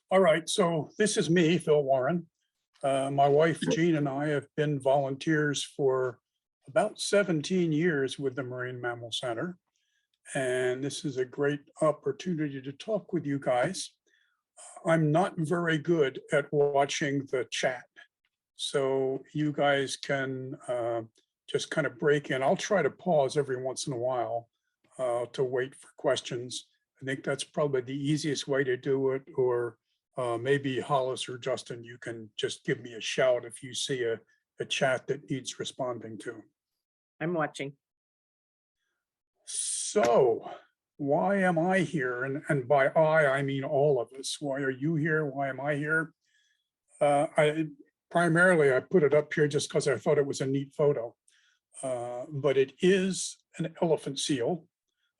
All right, so this is me, Phil Warren. My wife Jean and I have been volunteers for about 17 years with the Marine Mammal Center. And this is a great opportunity to talk with you guys. I'm not very good at watching the chat. So you guys can just kind of break in. I'll try to pause every once in a while to wait for questions. I think that's probably the easiest way to do it, or maybe Hollis or Justin, you can just give me a shout if you see a chat that needs responding to. I'm watching. So why am I here? And by I mean all of us. Why are you here? Why am I here? Primarily, I put it up here just because I thought it was a neat photo. But it is an elephant seal,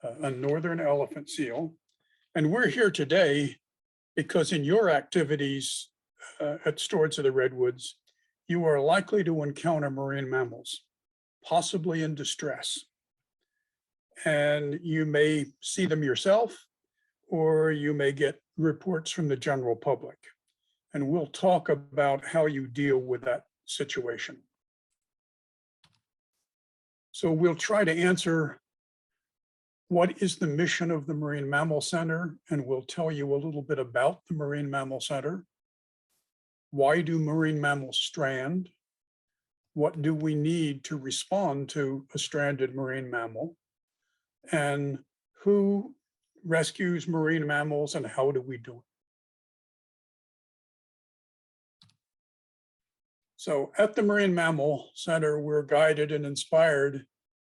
a northern elephant seal. And we're here today because in your activities at Stewards of the Redwoods, you are likely to encounter marine mammals, possibly in distress. And you may see them yourself, or you may get reports from the general public. And we'll talk about how you deal with that situation. So we'll try to answer what is the mission of the Marine Mammal Center, and we'll tell you a little bit about the Marine Mammal Center. Why do marine mammals strand? What do we need to respond to a stranded marine mammal? And who rescues marine mammals and how do we do it? So at the Marine Mammal Center, we're guided and inspired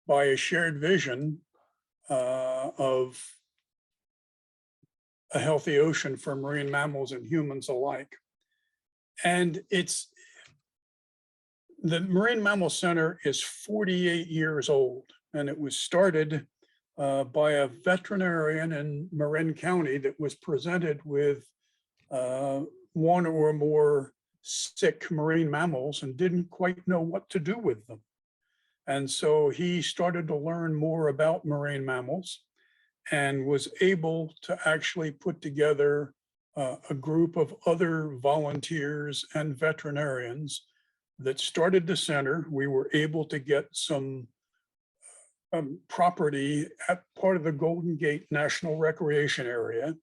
by a shared vision of a healthy ocean for marine mammals and humans alike. And the Marine Mammal Center is 48 years old, and it was started by a veterinarian in Marin County that was presented with one or more sick marine mammals and didn't quite know what to do with them. And so he started to learn more about marine mammals and was able to actually put together a group of other volunteers and veterinarians that started the center. We were able to get some property at part of the Golden Gate National Recreation Area,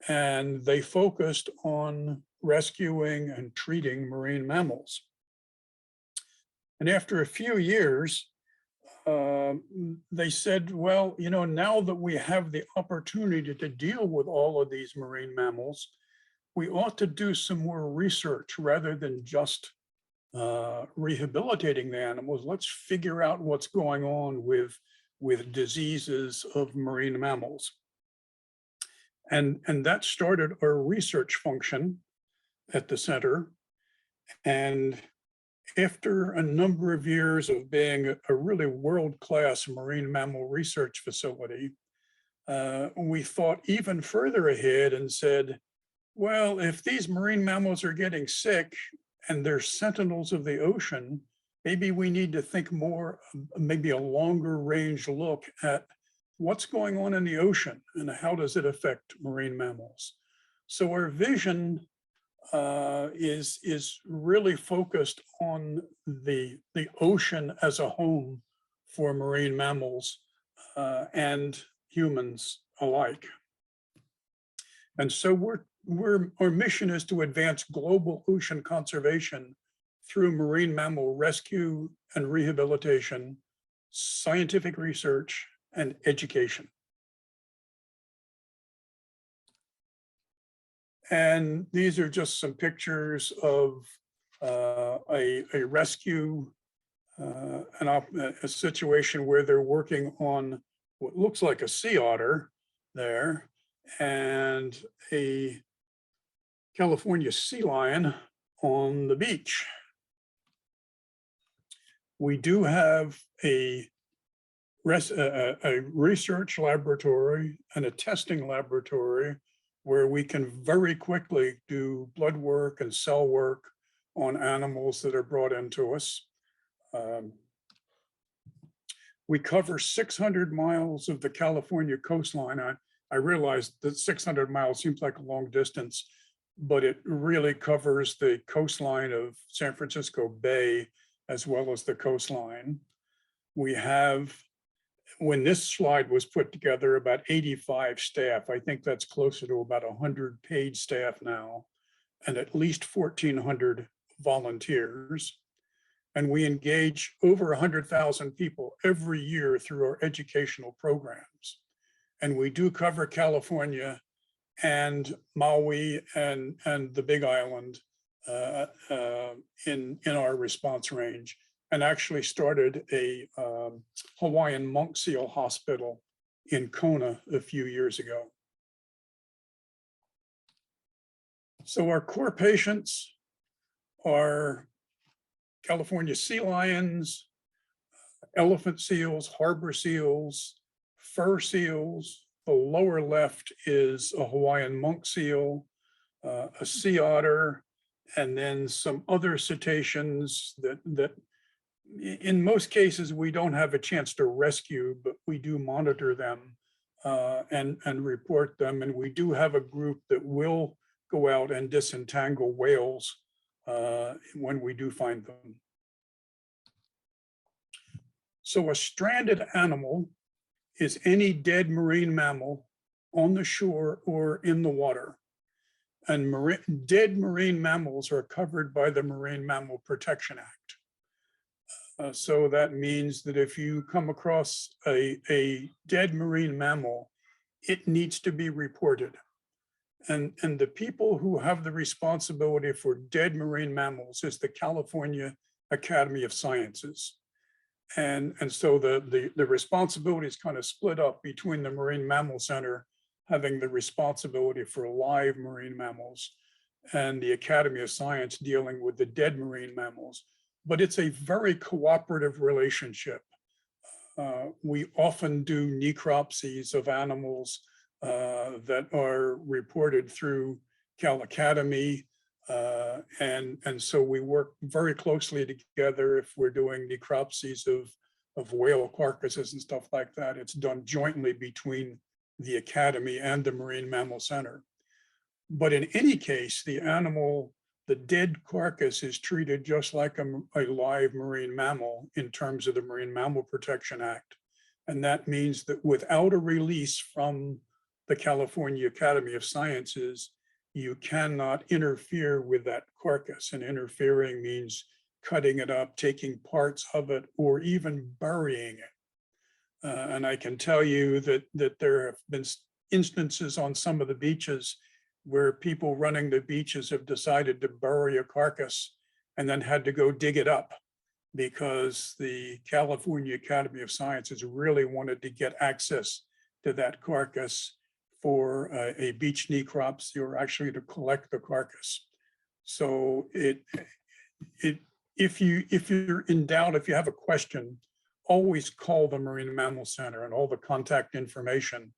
and they focused on rescuing and treating marine mammals. And after a few years, they said, well, you know, now that we have the opportunity to deal with all of these marine mammals, we ought to do some more research rather than just rehabilitating the animals. Let's figure out what's going on with diseases of marine mammals. And that started our research function at the center. And after a number of years of being a really world-class marine mammal research facility, we thought even further ahead and said, well, if these marine mammals are getting sick and they're sentinels of the ocean, maybe we need to think more, maybe a longer range look at what's going on in the ocean and how does it affect marine mammals. So our vision is really focused on the ocean as a home for marine mammals and humans alike. And so our mission is to advance global ocean conservation through marine mammal rescue and rehabilitation, scientific research, and education. And these are just some pictures of a rescue, a situation where they're working on what looks like a sea otter there and a California sea lion on the beach. We do have a research laboratory and a testing laboratory where we can very quickly do blood work and cell work on animals that are brought into us. We cover 600 miles of the California coastline. I realized that 600 miles seems like a long distance, but it really covers the coastline of San Francisco Bay as well as the coastline. We have, when this slide was put together, about 85 staff. I think that's closer to about 100 paid staff now, and at least 1,400 volunteers. And we engage over 100,000 people every year through our educational programs. And we do cover California and Maui and the Big Island in our response range, and actually started a Hawaiian monk seal hospital in Kona a few years ago. So our core patients are California sea lions, elephant seals, harbor seals, fur seals. The lower left is a Hawaiian monk seal, a sea otter, and then some other cetaceans that in most cases we don't have a chance to rescue, but we do monitor them and report them. And we do have a group that will go out and disentangle whales when we do find them. So a stranded animal is any dead marine mammal on the shore or in the water. And dead marine mammals are covered by the Marine Mammal Protection Act. So that means that if you come across a dead marine mammal, it needs to be reported. And the people who have the responsibility for dead marine mammals is the California Academy of Sciences. And so the responsibility is kind of split up between the Marine Mammal Center having the responsibility for live marine mammals and the Academy of Science dealing with the dead marine mammals. But it's a very cooperative relationship. We often do necropsies of animals that are reported through Cal Academy. And so we work very closely together. If we're doing necropsies of whale carcasses and stuff like that, it's done jointly between the Academy and the Marine Mammal Center. But in any case, the animal, the dead carcass is treated just like a live marine mammal in terms of the Marine Mammal Protection Act. And that means that without a release from the California Academy of Sciences, you cannot interfere with that carcass. And interfering means cutting it up, taking parts of it, or even burying it. And I can tell you that there have been instances on some of the beaches where people running the beaches have decided to bury a carcass and then had to go dig it up because the California Academy of Sciences really wanted to get access to that carcass for a beach necropsy, or actually to collect the carcass. So if you're in doubt, if you have a question, always call the Marine Mammal Center, and all the contact information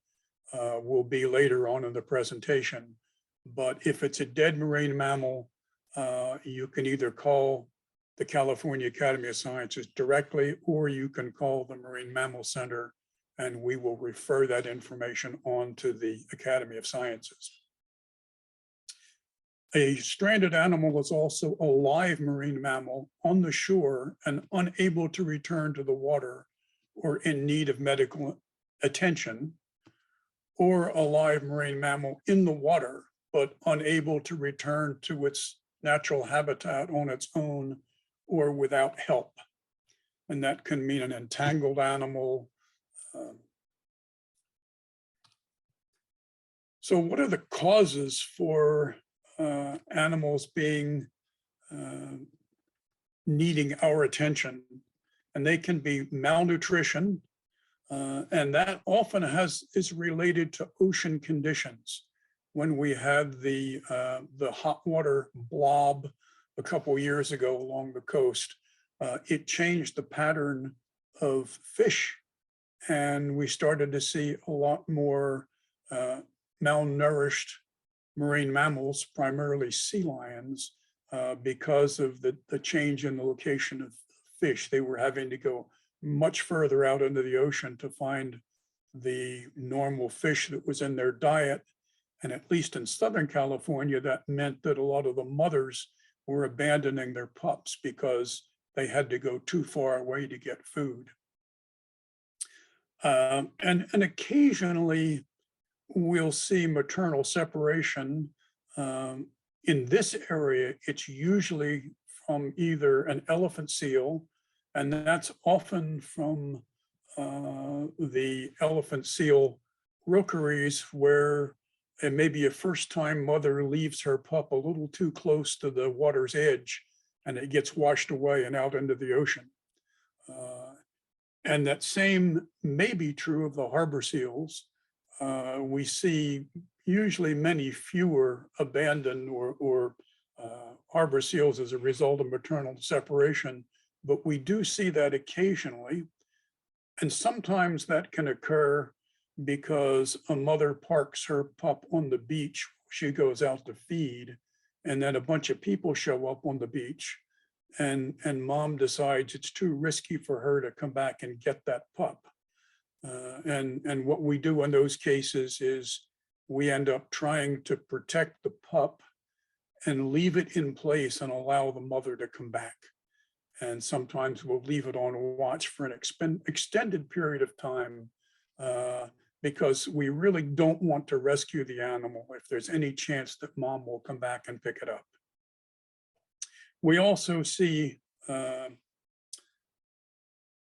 will be later on in the presentation. But if it's a dead marine mammal, you can either call the California Academy of Sciences directly, or you can call the Marine Mammal Center, and we will refer that information on to the Academy of Sciences. A stranded animal is also a live marine mammal on the shore and unable to return to the water or in need of medical attention, or a live marine mammal in the water, but unable to return to its natural habitat on its own or without help. And that can mean an entangled animal. So what are the causes for animals being needing our attention? And they can be malnutrition, and that often is related to ocean conditions. When we had the hot water blob a couple years ago along the coast, it changed the pattern of fish, and we started to see a lot more malnourished marine mammals, primarily sea lions, because of the change in the location of fish. They were having to go much further out into the ocean to find the normal fish that was in their diet, And at least in Southern California, that meant that a lot of the mothers were abandoning their pups because they had to go too far away to get food. And occasionally we'll see maternal separation. In this area, it's usually from either an elephant seal, and that's often from the elephant seal rookeries, where it may be a first-time mother leaves her pup a little too close to the water's edge, and it gets washed away and out into the ocean. And that same may be true of the harbor seals. We see usually many fewer abandoned or harbor seals as a result of maternal separation, but we do see that occasionally. And sometimes that can occur because a mother parks her pup on the beach. She goes out to feed, and then a bunch of people show up on the beach, and mom decides it's too risky for her to come back and get that pup. And what we do in those cases is we end up trying to protect the pup and leave it in place and allow the mother to come back. And sometimes we'll leave it on watch for an extended period of time because we really don't want to rescue the animal if there's any chance that mom will come back and pick it up. We also see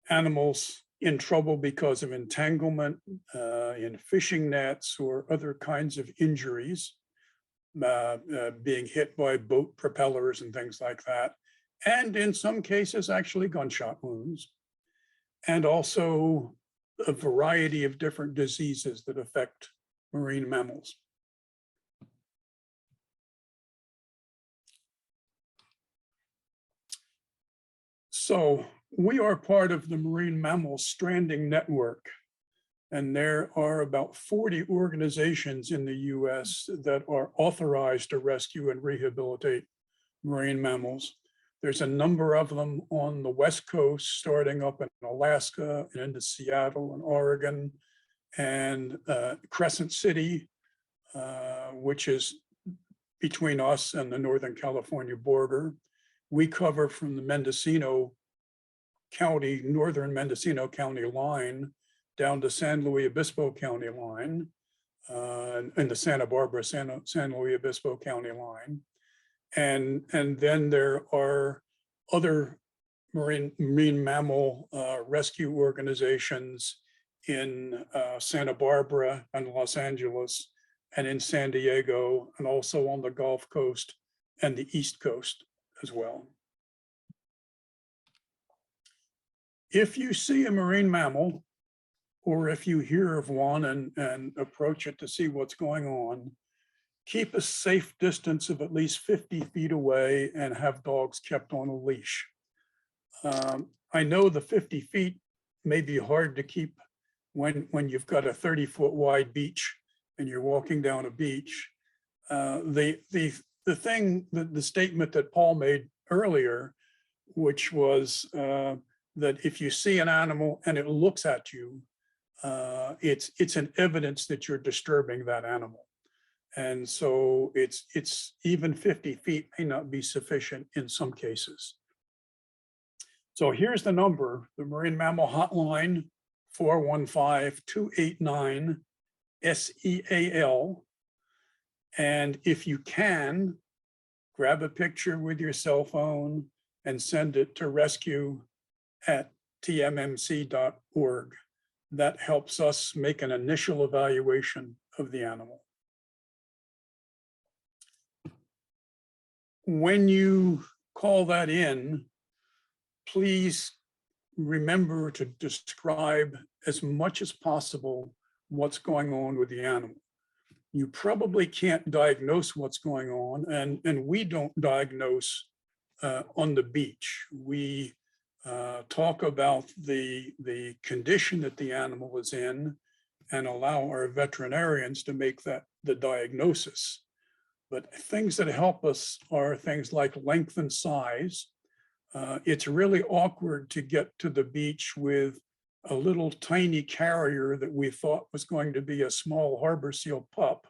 animals in trouble because of entanglement in fishing nets or other kinds of injuries, being hit by boat propellers and things like that. And in some cases, actually gunshot wounds. And also a variety of different diseases that affect marine mammals. So we are part of the Marine Mammal Stranding network, and there are about 40 organizations in the US that are authorized to rescue and rehabilitate marine mammals. There's a number of them on the West Coast, starting up in Alaska and into Seattle and Oregon, and Crescent City, which is between us and the Northern California border. We cover from the Mendocino County, northern Mendocino County line, down to San Luis Obispo County line, and the Santa Barbara, San Luis Obispo County line. And then there are other marine mammal rescue organizations in Santa Barbara and Los Angeles and in San Diego, and also on the Gulf Coast and the East Coast as well. If you see a marine mammal, or if you hear of one and approach it to see what's going on, keep a safe distance of at least 50 feet away and have dogs kept on a leash. I know the 50 feet may be hard to keep when you've got a 30-foot wide beach and you're walking down a beach. The statement that Paul made earlier, which was that if you see an animal and it looks at you, it's an evidence that you're disturbing that animal. And so it's even 50 feet may not be sufficient in some cases. So here's the number, the Marine Mammal Hotline, 415-289-SEAL. And if you can, grab a picture with your cell phone and send it to rescue@tmmc.org. That helps us make an initial evaluation of the animal. When you call that in, please remember to describe as much as possible what's going on with the animal. You probably can't diagnose what's going on, and we don't diagnose on the beach. We talk about the condition that the animal is in and allow our veterinarians to make that the diagnosis. But things that help us are things like length and size. It's really awkward to get to the beach with a little tiny carrier that we thought was going to be a small harbor seal pup.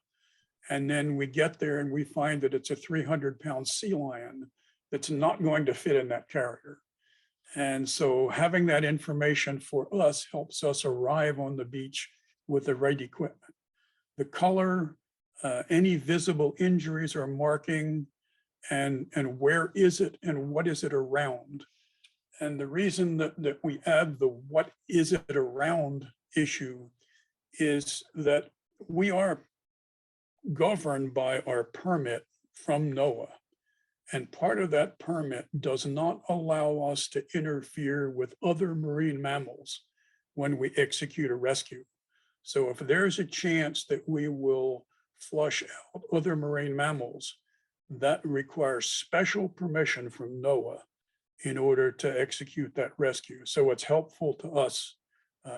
And then we get there and we find that it's a 300-pound sea lion that's not going to fit in that carrier. And so having that information for us helps us arrive on the beach with the right equipment. The color, any visible injuries or marking, and where is it and what is it around. And the reason that we add the what is it around issue is that we are governed by our permit from NOAA. And part of that permit does not allow us to interfere with other marine mammals when we execute a rescue. So if there's a chance that we will flush out other marine mammals, that requires special permission from NOAA in order to execute that rescue. So it's helpful to us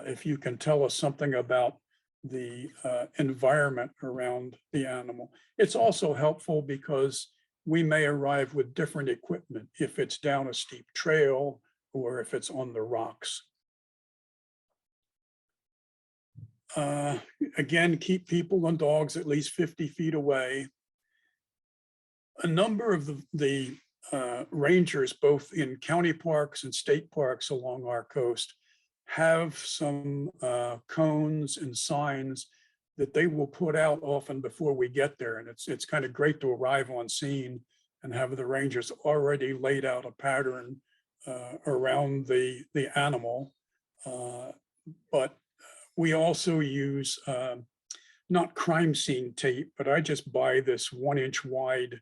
if you can tell us something about the environment around the animal. It's also helpful because we may arrive with different equipment if it's down a steep trail or if it's on the rocks. Again, keep people and dogs at least 50 feet away. A number of the rangers, both in county parks and state parks along our coast, have some cones and signs that they will put out often before we get there. And it's kind of great to arrive on scene and have the rangers already laid out a pattern around the animal. But we also use not crime scene tape, but I just buy this 1-inch wide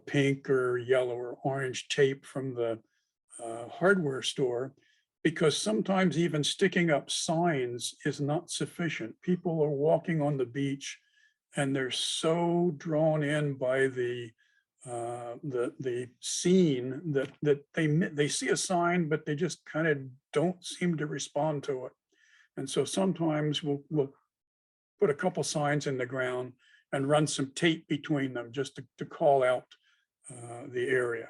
pink or yellow or orange tape from the hardware store, because sometimes even sticking up signs is not sufficient. People are walking on the beach and they're so drawn in by the scene that they see a sign, but they just kind of don't seem to respond to it. And so sometimes we'll put a couple signs in the ground and run some tape between them just to call out the area.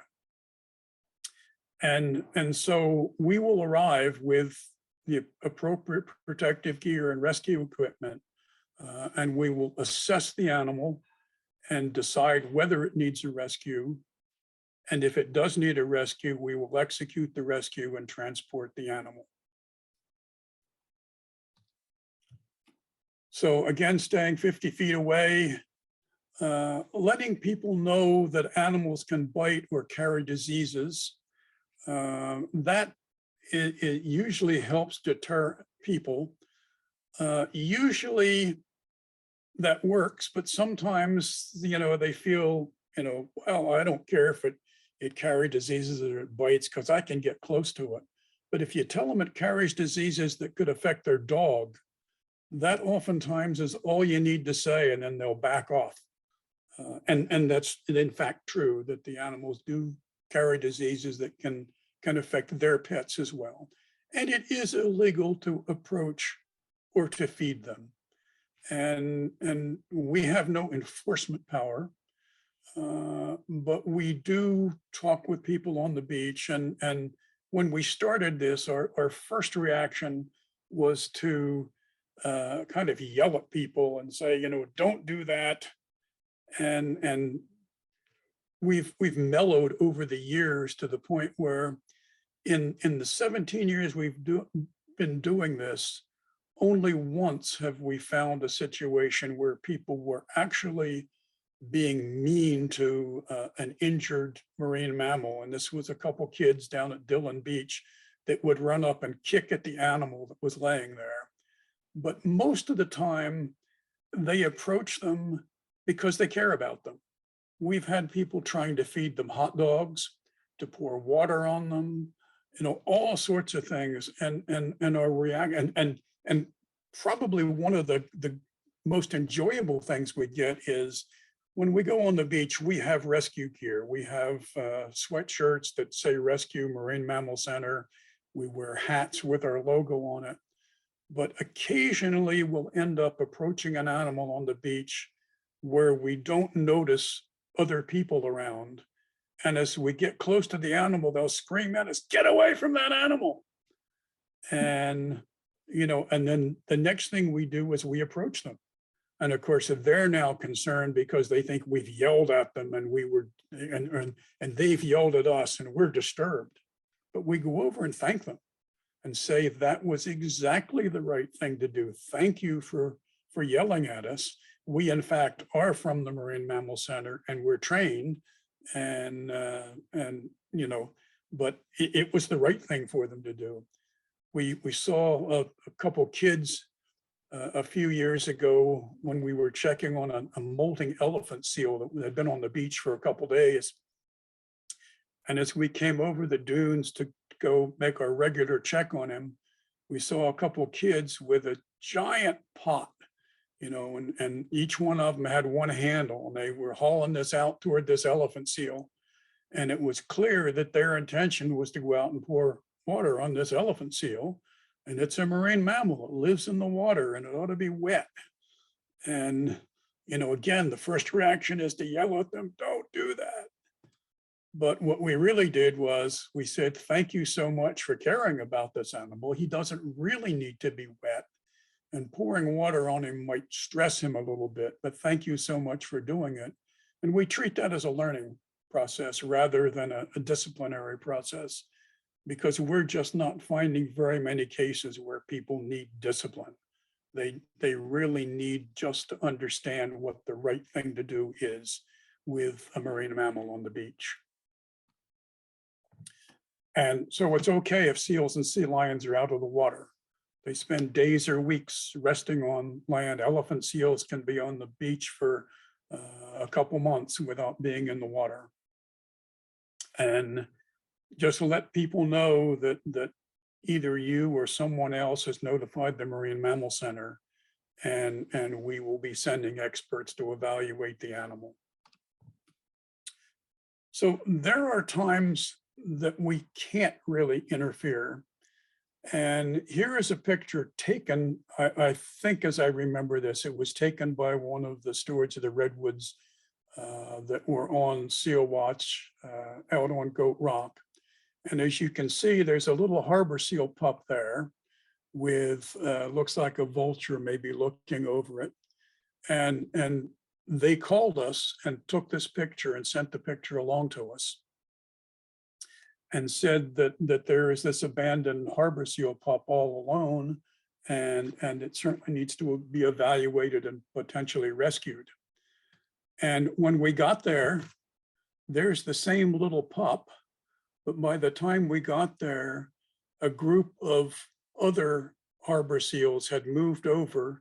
And so we will arrive with the appropriate protective gear and rescue equipment, and we will assess the animal and decide whether it needs a rescue. And if it does need a rescue, we will execute the rescue and transport the animal. So again, staying 50 feet away, letting people know that animals can bite or carry diseases. That it usually helps deter people. Usually that works, but sometimes, they feel, well, I don't care if it carries diseases or it bites because I can get close to it. But if you tell them it carries diseases that could affect their dog, that oftentimes is all you need to say, and then they'll back off. And that's in fact true, that the animals do carry diseases that can affect their pets as well. And it is illegal to approach or to feed them. And we have no enforcement power, but we do talk with people on the beach. And when we started this, our first reaction was to kind of yell at people and say, don't do that. And we've mellowed over the years to the point where in the 17 years we've been doing this, only once have we found a situation where people were actually being mean to an injured marine mammal. And this was a couple kids down at Dillon Beach that would run up and kick at the animal that was laying there. But most of the time, they approach them because they care about them. We've had people trying to feed them hot dogs, to pour water on them, all sorts of things. And our reaction, and probably one of the most enjoyable things we get is when we go on the beach, we have rescue gear. We have sweatshirts that say Rescue Marine Mammal Center. We wear hats with our logo on it. But occasionally we'll end up approaching an animal on the beach where we don't notice other people around. And as we get close to the animal, they'll scream at us, "Get away from that animal." And, and then the next thing we do is we approach them. And of course, they're now concerned because they think we've yelled at them and and they've yelled at us and we're disturbed. But we go over and thank them and say that was exactly the right thing to do. Thank you for yelling at us. We in fact are from the Marine Mammal Center and we're trained and you know, but it was the right thing for them to do. We saw a couple kids a few years ago when we were checking on a molting elephant seal that had been on the beach for a couple days. And as we came over the dunes to go make our regular check on him, we saw a couple kids with a giant pot, you know, and each one of them had one handle and they were hauling this out toward this elephant seal. And it was clear that their intention was to go out and pour water on this elephant seal. And it's a marine mammal. It lives in the water and it ought to be wet. And, you know, again, the first reaction is to yell at them, don't do that. But what we really did was we said, thank you so much for caring about this animal. He doesn't really need to be wet. And pouring water on him might stress him a little bit, but thank you so much for doing it. And we treat that as a learning process rather than a disciplinary process, because we're just not finding very many cases where people need discipline. They really need just to understand what the right thing to do is with a marine mammal on the beach. And so it's okay if seals and sea lions are out of the water. They spend days or weeks resting on land. Elephant seals can be on the beach for a couple months without being in the water. And just to let people know that either you or someone else has notified the Marine Mammal Center, and we will be sending experts to evaluate the animal. So there are times that we can't really interfere. And here is a picture taken, I think as I remember this, it was taken by one of the stewards of the Redwoods that were on seal watch out on Goat Rock. And as you can see, there's a little harbor seal pup there with, looks like a vulture maybe looking over it. And they called us and took this picture and sent the picture along to us and said that there is this abandoned harbor seal pup all alone, and it certainly needs to be evaluated and potentially rescued. And when we got there, there's the same little pup, but by the time we got there, a group of other harbor seals had moved over.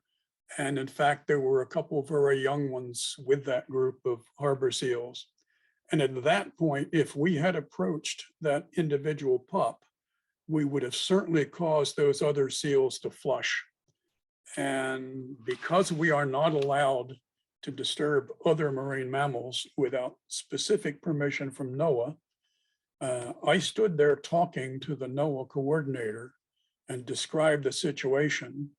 And in fact, there were a couple of very young ones with that group of harbor seals. And at that point, if we had approached that individual pup, we would have certainly caused those other seals to flush. And because we are not allowed to disturb other marine mammals without specific permission from NOAA, I stood there talking to the NOAA coordinator and described the situation.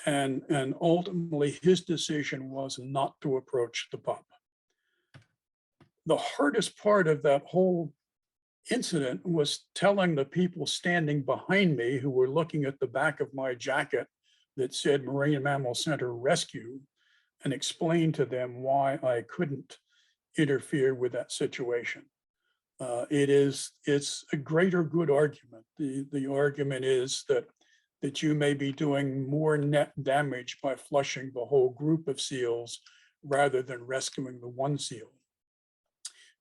And ultimately, his decision was not to approach the pup. The hardest part of that whole incident was telling the people standing behind me who were looking at the back of my jacket that said Marine Mammal Center Rescue, and explain to them why I couldn't interfere with that situation. It's a greater good argument. The argument is that you may be doing more net damage by flushing the whole group of seals rather than rescuing the one seal.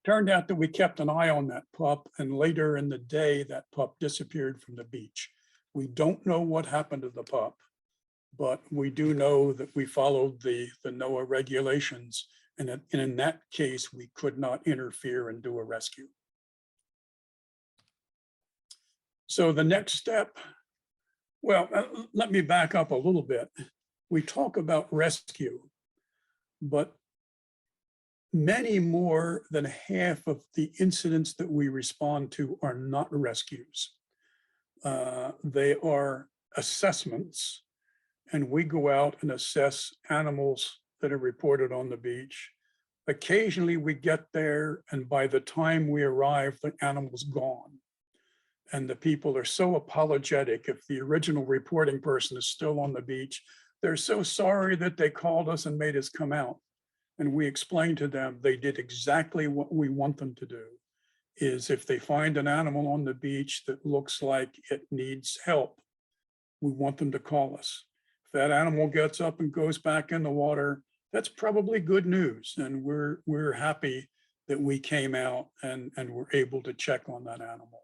Turned out that we kept an eye on that pup, and later in the day, that pup disappeared from the beach. We don't know what happened to the pup, but we do know that we followed the NOAA regulations, and in that case, we could not interfere and do a rescue. So the next step, well, let me back up a little bit. We talk about rescue, but many more than half of the incidents that we respond to are not rescues. They are assessments, and we go out and assess animals that are reported on the beach. Occasionally we get there, and by the time we arrive, the animal's gone. And the people are so apologetic if the original reporting person is still on the beach. they're so sorry that they called us and made us come out. And we explained to them they did exactly what we want them to do, is if they find an animal on the beach that looks like it needs help, we want them to call us. If that animal gets up and goes back in the water, that's probably good news. And we're happy that we came out and were able to check on that animal.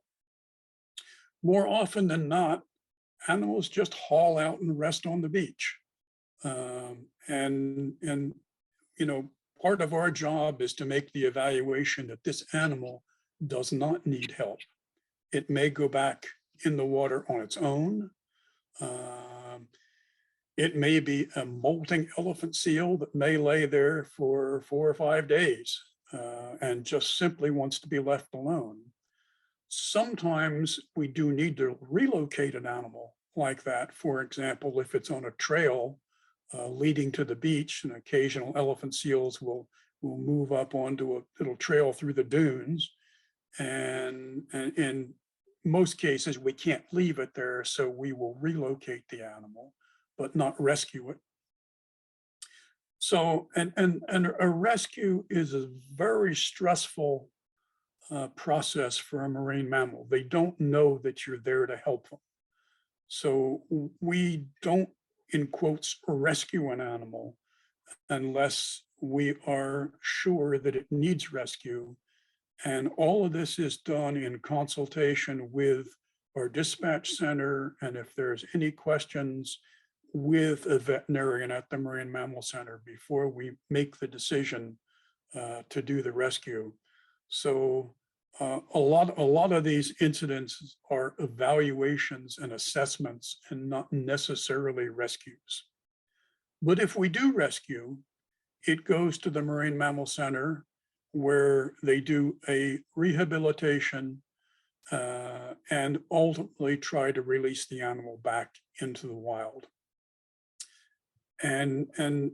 More often than not, animals just haul out and rest on the beach. And you know, part of our job is to make the evaluation that this animal does not need help. It may go back in the water on its own. It may be a molting elephant seal that may lay there for 4 or 5 days and just simply wants to be left alone. Sometimes we do need to relocate an animal like that. For example, if it's on a trail leading to the beach, and occasional elephant seals will move up onto a little trail through the dunes. And in most cases, we can't leave it there, so we will relocate the animal, but not rescue it. So, and a rescue is a very stressful process for a marine mammal. They don't know that you're there to help them. So we don't, in quotes, rescue an animal unless we are sure that it needs rescue. And all of this is done in consultation with our dispatch center. And if there's any questions, with a veterinarian at the Marine Mammal Center before we make the decision to do the rescue. So a lot of these incidents are evaluations and assessments and not necessarily rescues. But if we do rescue, it goes to the Marine Mammal Center where they do a rehabilitation and ultimately try to release the animal back into the wild. And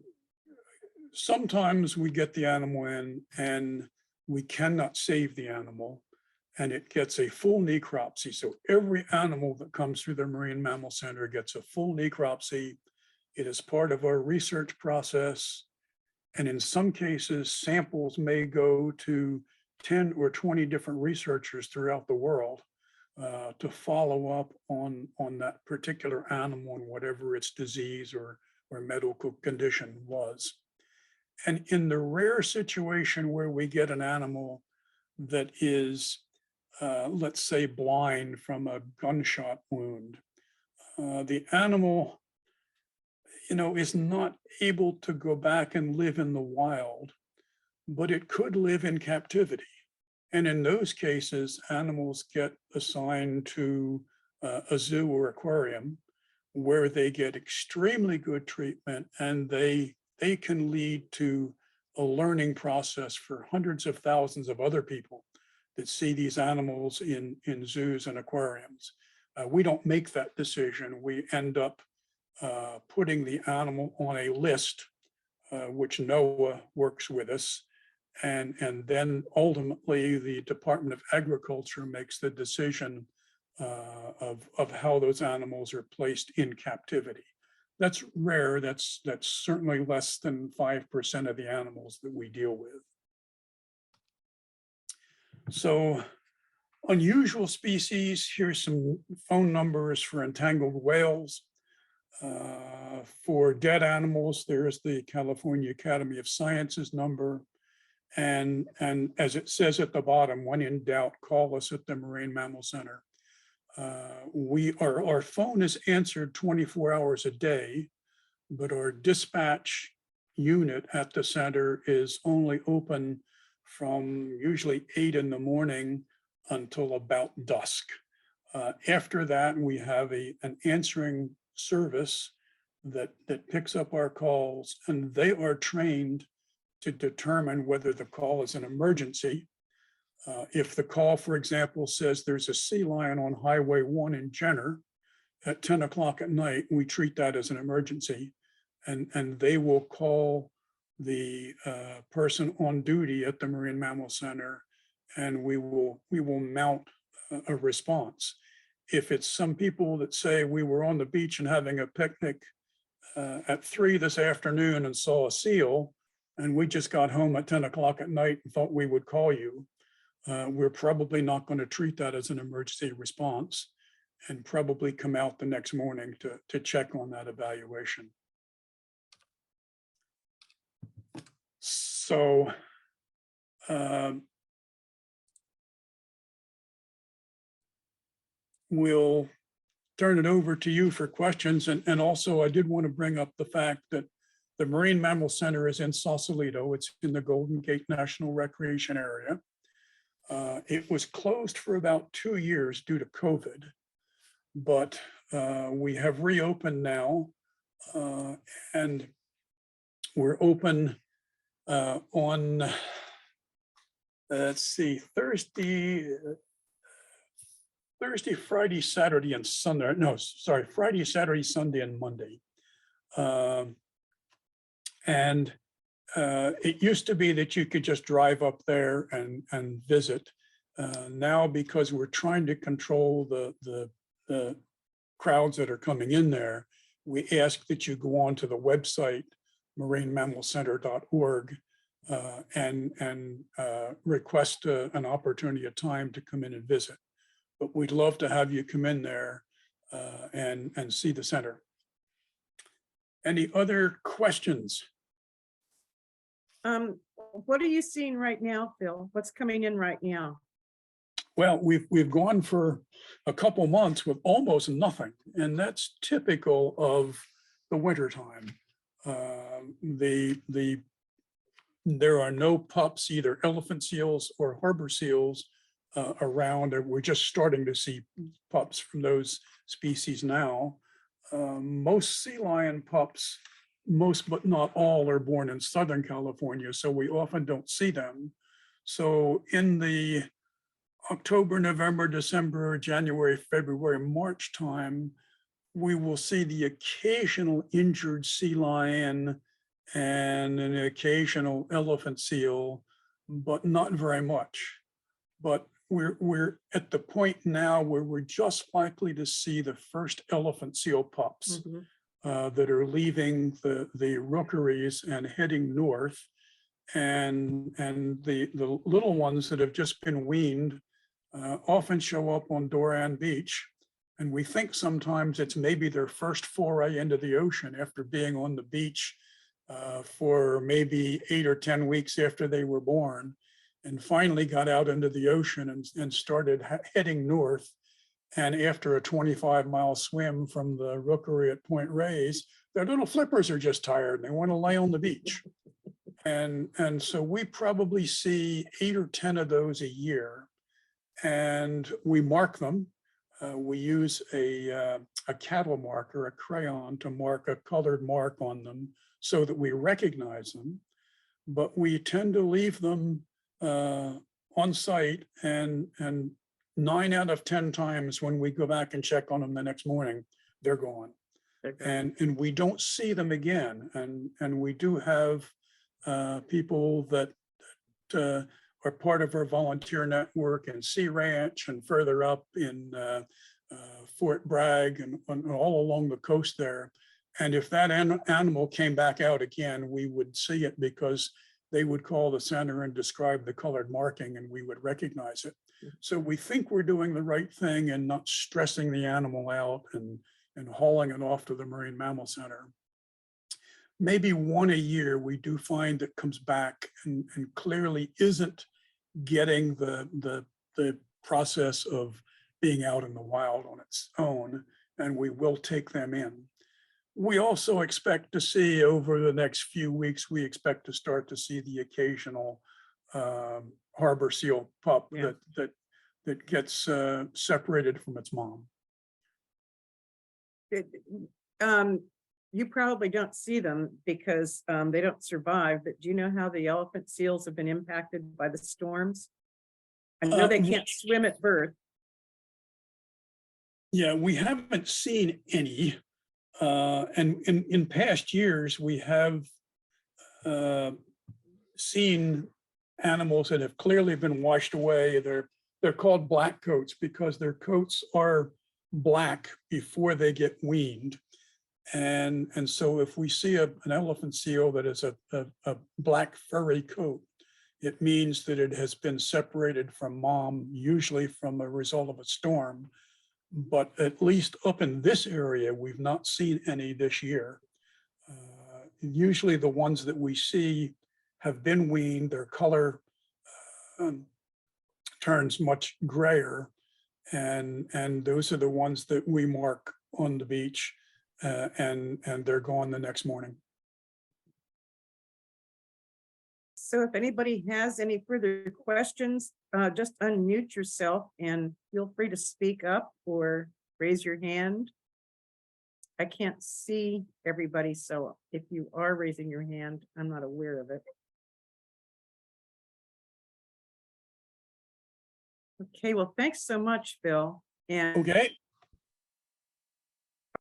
sometimes we get the animal in and we cannot save the animal and it gets a full necropsy. So every animal that comes through the Marine Mammal Center gets a full necropsy. It is part of our research process. And in some cases, samples may go to 10 or 20 different researchers throughout the world to follow up on that particular animal and whatever its disease or medical condition was. And in the rare situation where we get an animal that is, let's say, blind from a gunshot wound, the animal, you know, is not able to go back and live in the wild, but it could live in captivity. And in those cases, animals get assigned to a zoo or aquarium where they get extremely good treatment, and they can lead to a learning process for hundreds of thousands of other people that see these animals in zoos and aquariums. We don't make that decision. We end up putting the animal on a list, which NOAA works with us. And then ultimately the Department of Agriculture makes the decision of how those animals are placed in captivity. That's rare. That's certainly less than 5% of the animals that we deal with. So unusual species, here's some phone numbers for entangled whales. For dead animals, there's the California Academy of Sciences number. And as it says at the bottom, when in doubt, call us at the Marine Mammal Center. Our phone is answered 24 hours a day, but our dispatch unit at the center is only open from usually 8 in the morning until about dusk. After that, we have an answering service that picks up our calls, and they are trained to determine whether the call is an emergency. If the call, for example, says there's a sea lion on Highway 1 in Jenner at 10 o'clock at night, we treat that as an emergency, and they will call the person on duty at the Marine Mammal Center, and we will mount a response. If it's some people that say we were on the beach and having a picnic at 3 this afternoon and saw a seal, and we just got home at 10 o'clock at night and thought we would call you, we're probably not going to treat that as an emergency response and probably come out the next morning to check on that evaluation. So we'll turn it over to you for questions. And also, I did want to bring up the fact that the Marine Mammal Center is in Sausalito. It's in the Golden Gate National Recreation Area. It was closed for about 2 years due to COVID, but we have reopened now, and we're open on, let's see, Thursday, Friday, Saturday, and Sunday. No, sorry, Friday, Saturday, Sunday, and Monday. And it used to be that you could just drive up there and visit. Now, because we're trying to control the crowds that are coming in there, we ask that you go on to the website, marinemammalcenter.org, and request an opportunity, a time to come in and visit. But we'd love to have you come in there and see the center. Any other questions? What are you seeing right now, Phil? What's coming in right now? Well, we've gone for a couple months with almost nothing, and that's typical of the wintertime. There are no pups, either elephant seals or harbor seals, around. We're just starting to see pups from those species now. Most sea lion pups, most but not all, are born in Southern California, so we often don't see them. So in the October, November, December, January, February, March time, we will see the occasional injured sea lion and an occasional elephant seal, but not very much. But we're at the point now where we're just likely to see the first elephant seal pups that are leaving the rookeries and heading north. And the little ones that have just been weaned often show up on Doran Beach. And we think sometimes it's maybe their first foray into the ocean after being on the beach for maybe 8 or 10 weeks after they were born, and finally got out into the ocean and started heading north. And after a 25-mile swim from the rookery at Point Reyes, their little flippers are just tired and they want to lay on the beach. And so we probably see 8 or 10 of those a year, and we mark them. We use a cattle marker, a crayon, to mark a colored mark on them so that we recognize them. But we tend to leave them on site, and 9 out of 10 times when we go back and check on them the next morning, they're gone. And we don't see them again. And we do have people that are part of our volunteer network in Sea Ranch and further up in Fort Bragg and all along the coast there. And if that animal came back out again, we would see it because they would call the center and describe the colored marking, and we would recognize it. So we think we're doing the right thing and not stressing the animal out and hauling it off to the Marine Mammal Center. Maybe one a year we do find that comes back and clearly isn't getting the process of being out in the wild on its own, and we will take them in. We also expect to see over the next few weeks, we expect to start to see the occasional harbor seal pup that gets separated from its mom. You probably don't see them because they don't survive, but do you know how the elephant seals have been impacted by the storms? I know they can't swim at birth. Yeah, we haven't seen any. And in past years, we have seen animals that have clearly been washed away. They're called black coats because their coats are black before they get weaned. And so if we see an elephant seal that is a black furry coat, it means that it has been separated from mom, usually from a result of a storm. But at least up in this area, we've not seen any this year. Usually the ones that we see have been weaned, their color turns much grayer, and those are the ones that we mark on the beach, and they're gone the next morning. So if anybody has any further questions, just unmute yourself and feel free to speak up or raise your hand. I can't see everybody, so if you are raising your hand, I'm not aware of it. Okay, well, thanks so much, Phil. And Okay,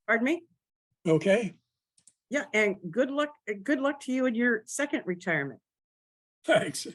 pardon me? okay, Yeah, and good luck to you in your second retirement. thanks.